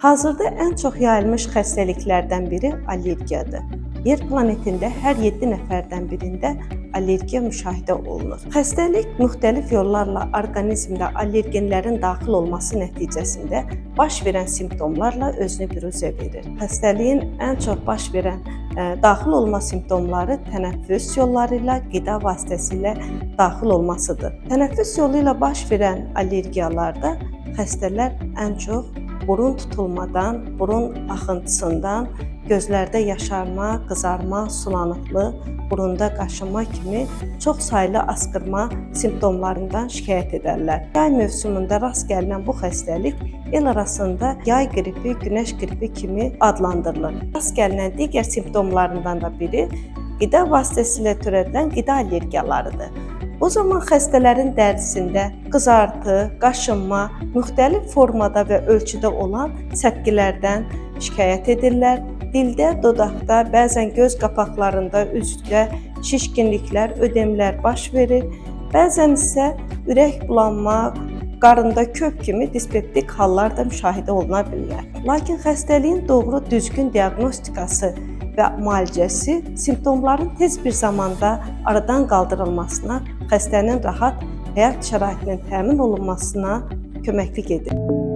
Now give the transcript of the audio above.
Hazırda ən çox yayılmış xəstəliklərdən biri allergiyadır. Yer planetində hər 7 nəfərdən birində allergiya müşahidə olunur. Xəstəlik müxtəlif yollarla orqanizmdə allergenlərin daxil olması nəticəsində baş verən simptomlarla özünü büruzə verir. Xəstəliyin ən çox baş verən daxil olma simptomları tənəffüs yolları ilə, qida vasitəsilə daxil olmasıdır. Tənəffüs yolu ilə baş verən allergiyalarda xəstələr ən çox burun tutulmadan, burun axıntısından, gözlərdə yaşarma, qızarma, sulanıqlıq, burunda qaşınma kimi çox saylı asqırma simptomlarından şikayət edərlər. Yay mövsümündə rast gəlinən bu xəstəlik el arasında yay qripi, günəş qripi kimi adlandırılır. Rast gəlinən digər simptomlarından da biri qida vasitəsilə törədilən qida allergiyalarıdır. Bu zaman xəstələrin dərisində qızartı, qaşınma, müxtəlif formada və ölçüdə olan səpkilərdən şikayət edirlər. Dildə, dodaqda, bəzən göz qapaqlarında, üzdə şişkinliklər, ödemlər baş verir. Bəzən isə ürək bulanma, qarında köp kimi dispeptik hallar da müşahidə oluna bilər. Lakin xəstəliyin doğru düzgün diaqnostikası və müalicəsi simptomların tez bir zamanda aradan qaldırılmasına, xəstənin rahat həyat şəraitinin təmin olunmasına köməklik edir.